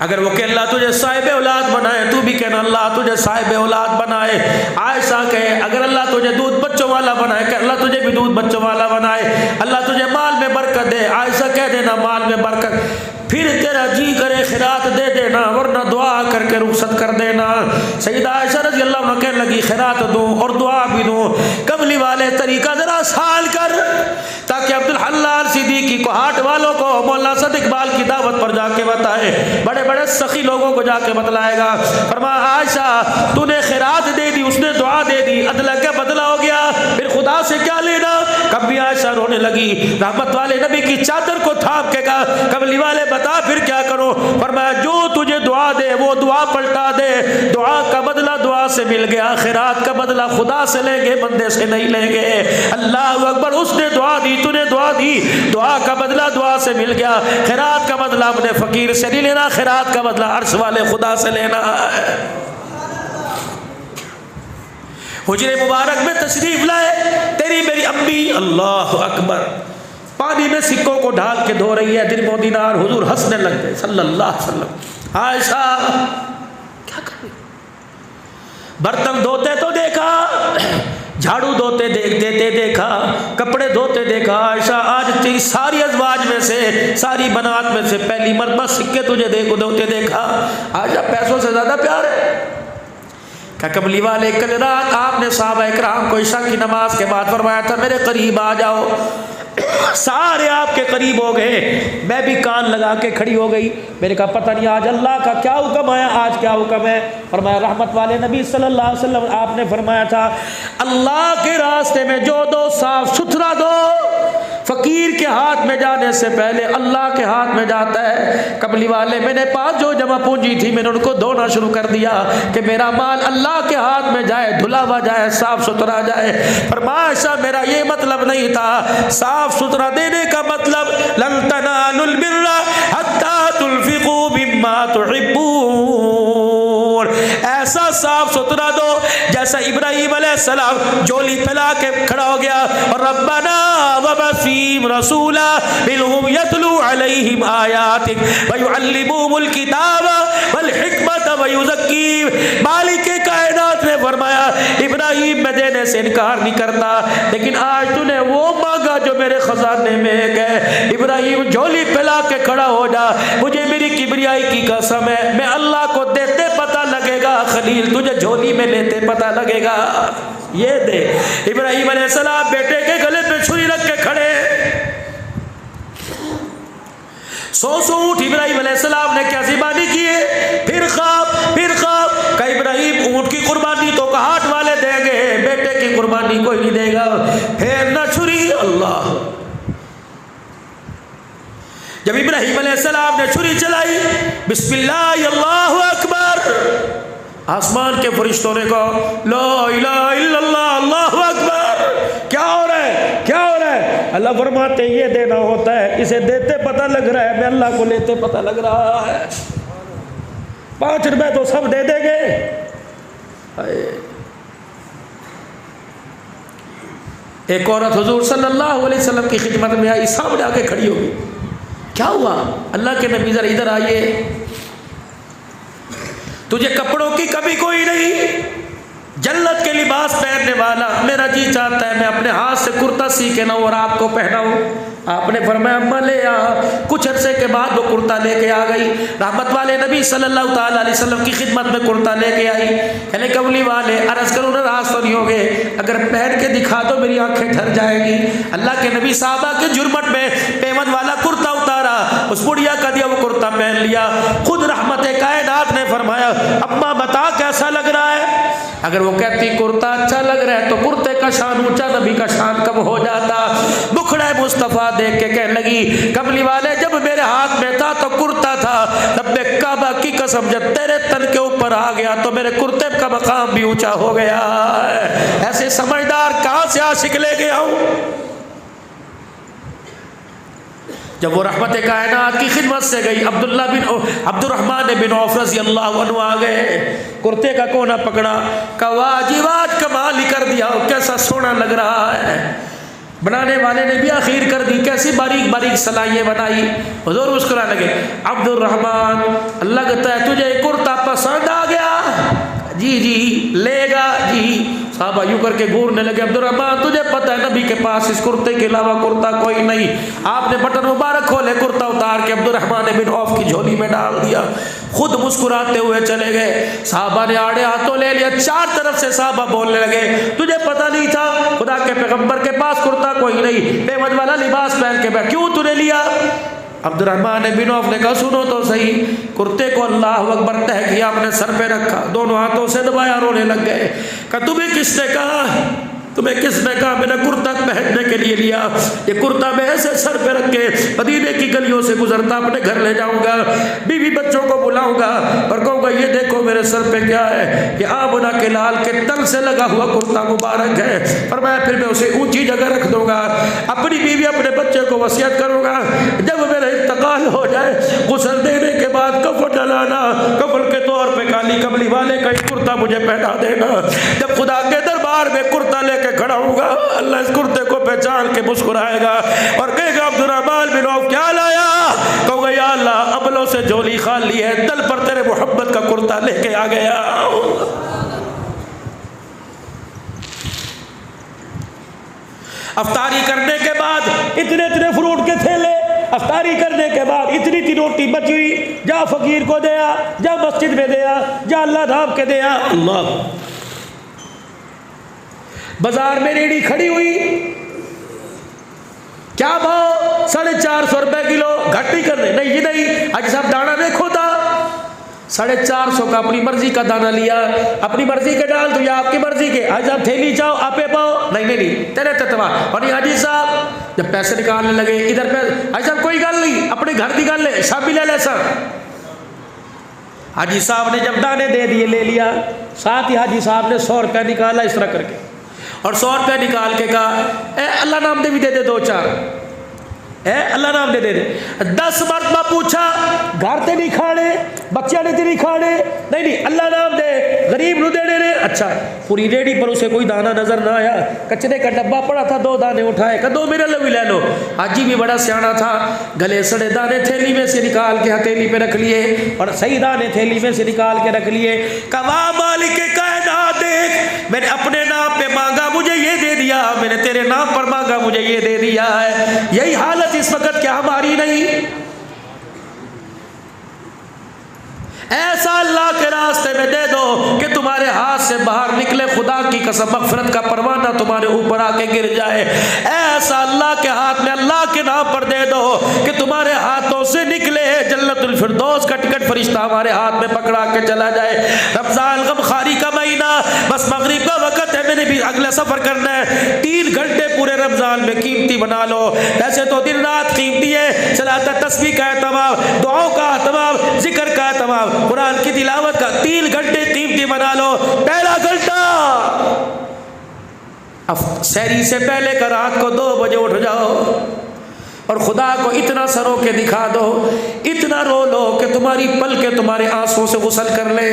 अगर वो कहे अल्लाह तुझे साहिब औलाद बनाए, तू भी कहना अल्लाह तुझे साहिब औलाद बनाए। आयशा कहे अगर अल्लाह तुझे दूध बच्चों वाला बनाए, कह अल्लाह तुझे भी दूध बच्चों वाला बनाए। अल्लाह तुझे माल में बरकत दे, आयशा कह देना माल में बरकत। फिर तेरा जी करे खैरात दे देना, वरना दुआ करके रुखसत कर देना। सैयदा आयशा रज़ी अल्लाह अन्हा कहने लगी खैरात दूँ और दुआ भी दूँ, कमली वाले तरीका ज़रा आसान कर ताकि अब्दुल हल्लाल सिद्दीकी को हाट वालों को मौलाना सद इकबाल की दावत पर जाके बताए, बड़े बड़े सखी लोगों को जाके बतलाएगा। फरमाया आयशा तूने खैरात दे दी, उसने दुआ दे दी, अदला क्या बदला हो गया, फिर खुदा से क्या लेना। कभी आयशा रोने लगी, रहमत वाले नबी की चादर को थाम के कहा कमली वाले बता फिर क्या करो। फरमाया जो तुझे दुआ दे वो दुआ पलटा दे, दुआ का बदला दुआ से मिल गया, खैरात का बदला खुदा से लेंगे बंदे से नहीं लेंगे। अल्लाह अकबर, उसने दुआ दी तूने दुआ दी, दुआ का बदला दुआ से मिल गया, खैरात का बदला अपने फकीर से नहीं लेना, खैरात का बदला अर्श वाले खुदा से लेना है। हुजरे मुबारक में तशरीफ लाए तेरी मेरी अम्मी, अल्लाह अकबर, पानी में सिक्कों को ढाल के धो रही है, दिरमो दिनार, हुजूर हंसने लग गए सल्लल्लाहु अलैहि वसल्लम। आयशा क्या कर रही, बर्तन धोते तो देखा, झाड़ू धोते देते देखा, कपड़े धोते देखा। आयशा आज तेरी सारी अज़वाज में से, सारी बनात में से पहली मरतबा सिक्के तुझे धोते देखा। आयशा पैसों से ज़्यादा प्यार है। क्या कमली वाले कल रात आपने सहाबा इकराम को इशा की नमाज के बाद फरमाया था मेरे करीब आ जाओ, सारे आपके करीब हो गए, मैं भी कान लगा के खड़ी हो गई। मैंने कहा पता नहीं आज अल्लाह का क्या हुक्म आया, आज क्या हुक्म है। फरमाया रहमत वाले नबी सल्लल्लाहु अलैहि वसल्लम आपने फरमाया था अल्लाह के रास्ते में जो दो साफ सुथरा दो, फकीर के हाथ में जाने से पहले अल्लाह के हाथ में जाता है। कमली वाले मैंने पास जो जमा पूंजी थी मैंने उनको धोना शुरू कर दिया कि मेरा माल अल्लाह के हाथ में जाए, धुला हुआ जाए, साफ सुथरा जाए। फरमाया मेरा ये मतलब नहीं था, साफ सुथरा देने का मतलब लन तनालुल बिर्रा हत्ता तुनफिकू मिम्मा तुहिब्बून, ऐसा साफ सुथरा दो जैसा इब्राहिम अलैहिस्सलाम झोली फैला के खड़ा हो गया और रब्बना वबसीम रसूला मिनहुम यतलू अलैहिम आयातिक व युअल्लिमुहुमुल किताबा वल हिकमत व युज़क्कीहिम। मालिक कायनात ने फरमाया इब्राहिम मैं देने से इनकार नहीं करता, लेकिन आज तूने वो मांगा जो मेरे खजाने में है। इब्राहिम झोली फैला के खड़ा हो जा, मुझे मेरी किबरियाई की कसम है मैं अल्लाह को देते पता लगेगा, खलील तुझे झोली में लेते पता लगेगा। ये दे इब्राहिम अलैहिस्सलाम बेटे के गले पे छुरी रख के खड़े, 100 ऊँट इब्राहिम अलैहिस्सलाम ने क्या ज़िबानी किए। फिर ख्वाब का इब्राहिम ऊँट की कुर्बानी तो हाट वाले देंगे, बेटे की कुर्बानी कोई नहीं देगा। फिर न छुरी, अल्लाह, जब इब्राहिम अलैहिस्सलाम ने छुरी चलाई बिस्मिल्लाह अल्लाहु अकबर, आसमान के फरिश्तों ने कहा ला इलाहा इल्लल्लाह अल्लाहु अकबर। क्या हो रहा है, क्या हो रहा है? अल्लाह फरमाते ये देना होता है, इसे देते पता लग रहा है, मैं अल्लाह को लेते पता लग रहा है। 5 रुपए तो सब दे देंगे। एक औरत हुजूर सल्लल्लाहु अलैहि वसल्लम की खिदमत में आई, सामने आके खड़ी हो गई। क्या हुआ? अल्लाह के नबी जरा इधर आइए, तुझे कपड़ों की कभी कोई नहीं, जन्नत के लिबास पहनने वाला, मेरा जी चाहता है मैं अपने हाथ से कुर्ता सी के लाऊं और आपको पहनाऊं। आपने फरमाया अम्मा ले आ। कुछ अरसे के बाद वो कुर्ता लेके आ गई, रहमत वाले नबी सल्लल्लाहु ताला अलैहि वसल्लम की खिदमत में कुर्ता लेके आई। कहने कमली वाले अर्ज करूँ नाराज तो नहीं हो गए, अगर पहन के दिखा दो मेरी आंखें ठर जाएगी। अल्लाह के नबी साहबा के जुर्मट में पेमत वाला कुर्ता उतारा, उस बुढ़िया का दिया वो कुर्ता पहन लिया। खुद रहमत कायनात ने फरमाया अम्मा बता कैसा लग रहा है। अगर वो कहती कुर्ता अच्छा लग रहा है तो कुर्ते का शान ऊंचा, नबी का शान कम हो जाता। मुखड़ा मुस्तफ़ा देख के कहने लगी कमली वाले जब मेरे हाथ में था तो कुर्ता था, रब्बे काबा की कसम जब तेरे तन के ऊपर आ गया तो मेरे कुर्ते का मकाम भी ऊंचा हो गया। ऐसे समझदार कहाँ से आशिक ले गया हूँ। जब वो रहमत कायनात की खिदमत से गई, अब्दुर्रहमान बिन औफ रज़ी अल्लाह अन्हु आ गए, कुर्ते का कोना पकड़ा, कहा वाह जी वाह, कमाल ही कर दिया, कैसा सोना लग रहा है। बनाने वाले ने भी आखिर कर दी, कैसी बारीक बारीक सलाइयाँ बनाई। हुजूर मुस्कुरा लगे, अब्दुर्रहमान लगता है तुझे कुर्ता पसंद आ गया? जी जी लेगा जी। साहबा यूँ करके घूरने लगे, अब्दुर्रहमान तुझे पता है नबी के पास इस कुर्ते के अलावा कुर्ता कोई नहीं। आपने बटन मुबारक खोले, कुर्ता उतार के अब्दुर्रहमान बिन औफ की झोली में डाल दिया, खुद मुस्कुराते हुए चले गए। साहबा ने आड़े हाथों ले लिया, चार तरफ से साहबा बोलने लगे, तुझे पता नहीं था खुदा के पैगंबर के पास कुर्ता कोई नहीं, पेमद वाला लिबास पहन के बैठ, क्यों तूने लिया? अब्दुर्रहमान बिन औफ ने कहा सुनो तो सही, कुर्ते को अल्लाह अकबर तह किया, अपने सर पे रखा, दोनों हाथों से दबाया, रोने लग गए। कहा तुम्हें किसने कहा, तुम्हें किसने कहा मैंने कुर्ता पहनने के लिए लिया? ये कुर्ता मैं ऐसे सर पे रख के मदीने की गलियों से गुजरता अपने घर ले जाऊंगा, बीवी बच्चों को बुलाऊंगा और कहूँगा ये देखो मेरे सर पे क्या है, ये आमना के लाल के तल से लगा हुआ कुर्ता मुबारक है। और मैं फिर मैं उसे ऊंची जगह रख दूंगा, अपनी बीवी अपने बच्चे को वसीयत करूंगा, जब मेरा इंतकाल हो जाए गुस्ल देने के बाद कफन डलाना, कफन के तौर पे काली कमली वाले का कुर्ता मुझे पहना देना। जब खुदा के दरबार में कुर्ता लेके खड़ा होगा, अल्लाह इस कुर्ते को पहचान के मुस्कुराएगा और कहेगा अब्दुर्रहमान बिन औफ क्या लाया? कहूँगा या अल्लाह अमलों से झोली खाली है, दिल पर तेरे मोहब्बत का कुर्ता लेके आ गया। अफ्तारी करने के बाद इतने इतने फ्रूट के थैले, अफ्तारी करने के बाद इतनी इतनी रोटी बची, जा फकीर को दिया, जा मस्जिद में दिया, जा अल्लाह धाम के दिया। अल्लाह बाजार में रेड़ी खड़ी हुई, क्या भाव? 450 रुपए किलो। घट नहीं करने, नहीं जी नहीं, आज साहब दाना देखो था 450 का अपनी मर्जी का दाना लिया, अपनी मर्जी के डाल दो या आपकी मर्जी के, आज आप थैली चाहो आपे पाओ, नहीं नहीं नहीं तेरे तत्वा। और नहीं हाजी साहब जब पैसे निकालने लगे, इधर पे हाजी साहब कोई गल नहीं, अपने घर की गल है, शाबी ले ले सर। हाजी साहब ने जब दाने दे दिए, ले लिया, साथ ही हाजी साहब ने 100 रुपया निकाला इस तरह करके, और 100 रुपया निकाल के कहा ए अल्लाह नाम दे भी दे दे 2-4, अल्लाह नाम दे दे। 10 मरतबा पूछा, घर ते नहीं खाने, बच्चे ने नहीं खाने, नहीं नहीं अल्लाह नाम दे, गरीब नु देने ने। अच्छा पूरी रेडी पर उसे कोई दाना नजर ना आया, कचरे का डब्बा पड़ा था, 2 दाने उठाए, कहा 2 मेरे लिए भी ले लो। हाजी भी बड़ा सियाना था, गले सड़े दाने थैली में से निकाल के हथेली पे रख लिए और सही दाने थैली में से निकाल के रख लिए। कहा मालिक कायनात देख, मैंने अपने नाम पे मांगा मुझे ये दे दिया, मैंने तेरे नाम पर मांगा मुझे ये दे दिया है। यही हालत इस वक्त क्या हमारी नहीं? ऐसा अल्लाह के रास्ते में दे दो कि तुम्हारे हाथ से बाहर निकले, खुदा की कसम मगफिरत का परवाना तुम्हारे ऊपर आके गिर जाए। ऐसा अल्लाह के हाथ में अल्लाह के नाम पर दे दो कि तुम्हारे हाथों से निकले जन्नतुल फिरदौस का टिकट फरिश्ता हमारे हाथ में पकड़ा के चला जाए। रमजान गमखारी का महीना, बस मगरिब का वक्त है, मैंने भी अगला सफर करना है, 3 घंटे पूरे रमजान में कीमती बना लो। वैसे तो दिन रात कीमती है, सलात तस्बीह का एहतमाम, दुआओं का एहतमाम, जिक्र का एहतमाम, कुरान की तिलावत का 3 घंटे कीमती बना लो। पहला घंटा सहरी से पहले का रात को 2 बजे उठ जाओ और खुदा को इतना सरो के दिखा दो, इतना रो लो कि तुम्हारी पलकें तुम्हारे आंसुओं से गुसल कर ले।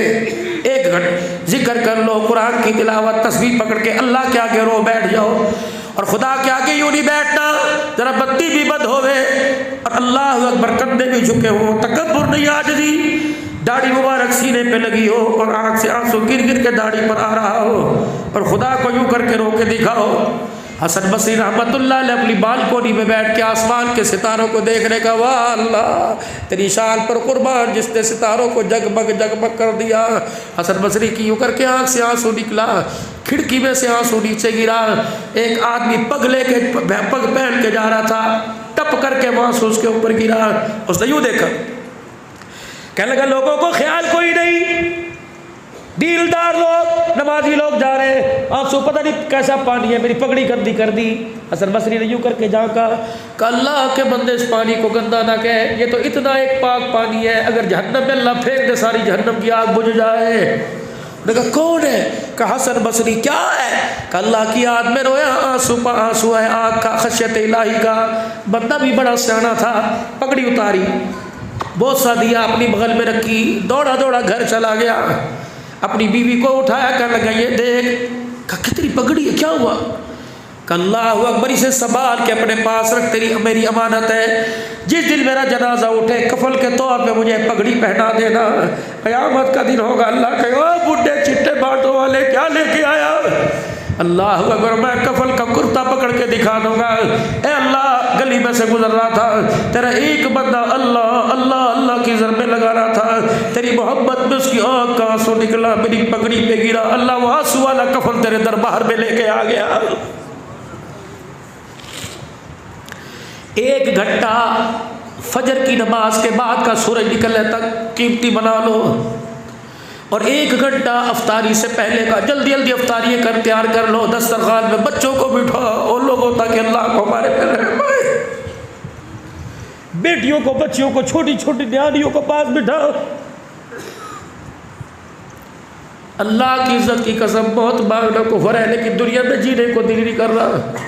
1 घंटा जिक्र कर लो, कुरान की तिलावत, तस्बीह पकड़ के अल्लाह के आगे रो बैठ जाओ। और खुदा के आगे यूं नहीं बैठना, जरा बत्ती भी बंद होवे और अल्लाह अकबर कंधे भी झुके हो, तकब्बुर नहीं, आजजी, दाढ़ी मुबारक सीने पे लगी हो और आँख से आंसू गिर गिर के दाढ़ी पर आ रहा हो और खुदा को यूं करके रो के दिखाओ। हसन बसरी रहमतुल्लाह अलैह अपनी बालकोनी में बैठ के आसमान के सितारों को देखने का, वाह अल्लाह तेरी शान पर कुर्बान जिसने सितारों को जगमग जगमग कर दिया। हसन बसरी की यूं करके आँख से आंसू निकला, खिड़की में से आंसू नीचे गिरा। एक आदमी पग लेके पग पहन के जा रहा था, टप करके आंसू उसके ऊपर गिरा। उसने यूँ देखा, कहने लगा लोगों को ख्याल कोई नहीं, दीलदार लोग, नमाजी लोग जा रहे हैं, आंसू पता नहीं कैसा पानी है, मेरी पगड़ी गंदी कर दी। हसन बसरी ने यूँ करके झांका, अल्लाह के बंदे इस पानी को गंदा ना कहे, ये तो इतना एक पाक पानी है, अगर जहन्नम में अल्लाह फेंक दे सारी जहन्नम की आग बुझ जाए। देखा कौन है? कहा हसन बसरी क्या है? कहा अल्लाह की याद में रोया, आंसू पर आंसू है, आँख का खशियत इलाही का। बंदा भी बड़ा सियाना था, पगड़ी उतारी, बहुत सा दिया अपनी बगल में रखी, दौड़ा दौड़ा घर चला गया, अपनी बीवी को उठाया, कहने लगा ये देख। कहा कितनी पगड़ी है, क्या हुआ? अल्लाहु अकबर, इसे संभाल के अपने पास रख, तेरी मेरी अमानत है। जिस दिन मेरा जनाजा उठे कफल के तौर पे मुझे पगड़ी पहना देना, क़यामत का दिन होगा। अल्लाह कहे ओ बुढ़े चिट्टे बांटो वाले क्या लेके आया? अल्लाहु अकबर, मैं कफल का कुर्ता पकड़ के दिखा दूंगा। ए अल्लाह, गली में से गुजर रहा था, तेरा एक बंदा अल्लाह अल्लाह अल्लाह की ज़र में लगा रहा था, तेरी मोहब्बत में उसकी आँख का आंसू निकला, मेरी पगड़ी पे गिरा, अल्लाह वो आंसू वाला कफल तेरे दरबार में लेके आ गया। एक घंटा फजर की नमाज के बाद का सूरज निकलने तक कीमती बना लो, और एक घंटा अफ्तारी से पहले का जल्दी जल्दी अफ्तारी कर तैयार कर लो। दस्तरखान में बच्चों को बिठाओ और लोगों ताकि अल्लाह को हमारे पे रहम आए। बेटियों को, बच्चियों को, छोटी छोटी न्यानियों को पास बिठाओ। अल्लाह की इज्जत की कसम, बहुत मांगने को हो रहा है लेकिन दुनिया में जीने को दिल नहीं कर रहा।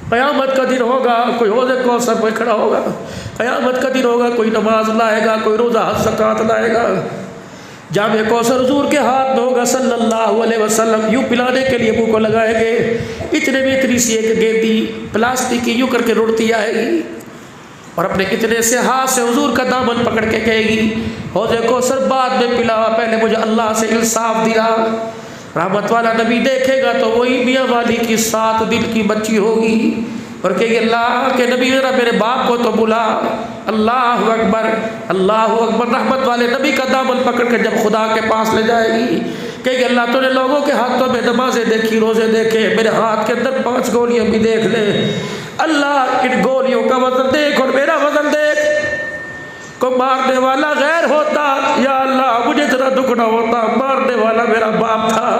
क़यामत का दिन होगा, कोई हौज़े कौसर पे खड़ा होगा, क़यामत का दिन होगा, कोई नमाज लाएगा, कोई रोज़ा हज ज़कात लाएगा, जामे कौसर हुजूर के हाथ में होगा सल्लल्लाहु अलैहि वसल्लम, यूँ पिलाने के लिए मुँह को लगाएंगे, इतने में इतनी सी एक गेंदी प्लास्टिक की यूँ करके रुड़ती आएगी और अपने इतने से हाथ से हुजूर का दामन पकड़ के कहेगी हौज़े कौसर बाद में पिला, पहले मुझे अल्लाह से इंसाफ दिला। रहमत वाला नबी देखेगा तो वही मियाँ वाली की 7 दिन की बच्ची होगी और कहेगी अल्लाह के नबी जरा मेरे बाप को तो बुला। अल्लाह अकबर, अल्लाह अकबर। रहमत वाले नबी का दामन पकड़ कर जब खुदा के पास ले जाएगी, कहेगी अल्लाह तूने लोगों के हाथों में नमाजें देखी, रोज़े देखे, मेरे हाथ के अंदर 5 गोलियाँ भी देख ले। अल्लाह इन गोलियों का वजन देख और मेरा वजन देख। को मारने वाला गैर होता, या अल्लाह मुझे इतना दुख न होता, मारने वाला मेरा बाप था।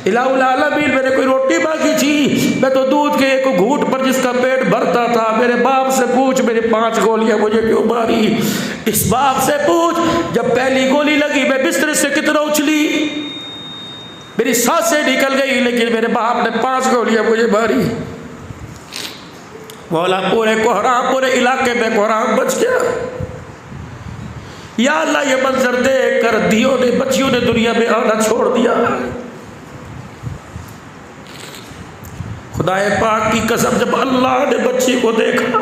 इलाहुल आलमीन, मेरे कोई रोटी बाकी थी, मैं तो दूध के एक घूंट पर जिसका पेट भरता था। मेरे बाप से पूछ मेरी 5 गोलियां मुझे क्यों मारी, इस बाप से पूछ जब पहली गोली लगी मैं बिस्तर से कितना उछली, मेरी सांसें निकल गई, लेकिन मेरे बाप ने 5 गोलियां मुझे मारी। मौला पूरे कोहराम, पूरे इलाके में कोहराम बच गया। या अल्लाह ये मंजर देख कर दियों ने, बच्चियों ने दुनिया में आना छोड़ दिया। खुदाए पाक की कसम, जब अल्लाह ने बच्ची को देखा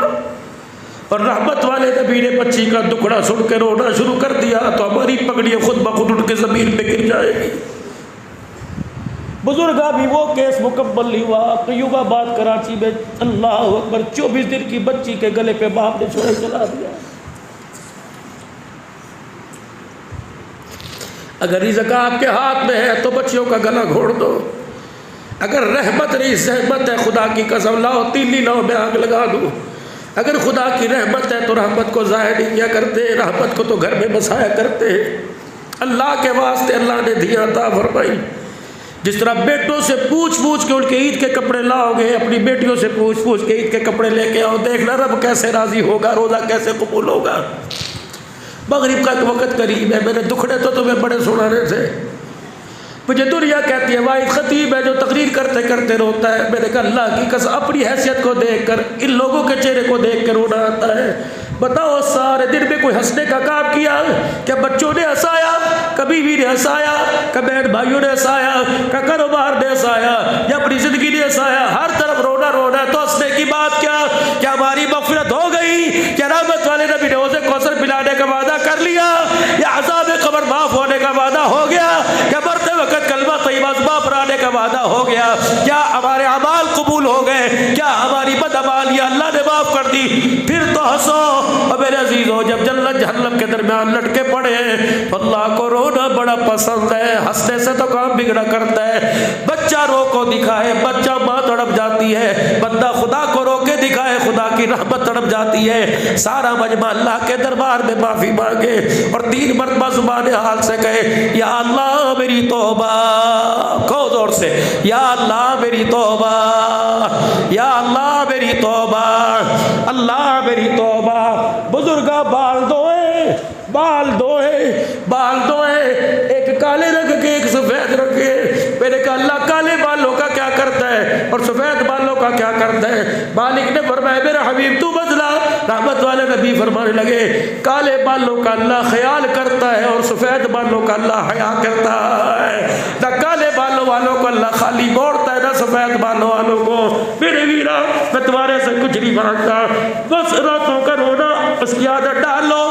और रहमत वाले नबी ने बच्ची का दुखड़ा सुन के रोना शुरू कर दिया तो हमारी पगड़ियाँ खुद ब खुद उठ के ज़मीन पे गिर जाएगी। बुजुर्ग अभी वो केस मुकम्मल नहीं हुआ, कयूबाबाद कराची में अल्लाह अकबर 24 दिन की बच्ची के गले पे बाप ने छोड़े चला दिया। अगर रिज़्क़ आपके हाथ में है तो बच्चियों का गला घोड़ दो। अगर रहमत नहीं सहमत है, खुदा की कसम लाओ तीली लाओ मैं आग लगा दूँ। अगर खुदा की रहमत है तो रहमत को ज़ाहिर नहीं किया करते, रहमत को तो घर में बसाया करते। अल्लाह के वास्ते अल्लाह ने दिया था फरमाई, जिस तरह बेटों से पूछ पूछ के उनके ईद के कपड़े लाओगे, अपनी बेटियों से पूछ पूछ के ईद के कपड़े लेके आओ, देखना रब कैसे राज़ी होगा, रोज़ा कैसे कबूल होगा। मगरिब का वक़्त करीब है, मेरे दुखड़े तो तुम्हें बड़े सुनाने थे। मुझे दुनिया कहती है वाहिद खतीब है जो तकरीर करते करते रोता है। मैंने कहा अल्लाह की कसम, अपनी हैसियत को देखकर, इन लोगों के चेहरे को देख कर रोना आता है। बताओ सारे दिन में कोई हंसने का काम किया? क्या बच्चों ने हंसाया? कभी भी ने हंसाया? क्या बहन भाइयों ने हंसाया? क्या कारोबार ने हंसाया? या अपनी ज़िंदगी ने हंसाया? हर तरफ रोना रोना है, तो हंसने की बात क्या? क्या हमारी मग़फ़िरत हो गई? क्या रहमत वाले नबी ने हौज़े कौसर पिलाने का वादा कर लिया? या अज़ाब क़ब्र माफ़ होने का वादा हो गया? क्या मरते वक़्त कलमा तय्यबा ज़ुबान पर आने का वादा हो गया? क्या हमारे अमाल कबूल हो गए? क्या हमारी बदअमालियाँ अल्लाह ने माफ़ कर दी? फिर तो हंसो। और मेरे अजीज़ों, जब जन्नत जहन्नम के दरमियान लटके पड़े हैं तो अल्लाह को रोना बड़ा पसंद है, हंसने से तो काम बिगड़ा करता है। बच्चा रो को दिखाए, बच्चा माँ तड़प जाती है, बंदा खुदा को रो के दिखाए, खुदा की रहमत तड़प जाती है। सारा मजमा अल्लाह के दरबार में माफ़ी मांगे और 3 मरतबा ज़ुबान हाल से कहे या अल्लाह मेरी तौबा। कहो जोर से, या अल्लाह मेरी तौबा, या अल्लाह मेरी तौबा, अल्लाह मेरी तौबा। बुजुर्गा बाल दोए, बाल दोए, है, बाल दो है, एक काले रंग के एक सफेद रंग के। मैंने कहा अल्लाह काले बालों का क्या करता है और सफेद बालों का क्या करता है? मालिक ने फरमाया मेरा हबीब तू बदला। रहमत वाले नबी फरमाने लगे काले बालों का अल्लाह ख्याल करता है और सफेद बालों का अल्लाह हया करता है। ना काले बालों वालों को अल्लाह खाली मोड़ता है, ना सफेद बालों वालों को। मेरे वीरा मैं तुम्हारे से कुछ नहीं मांगता, बस रातों का रोना उसकी आदत डालो,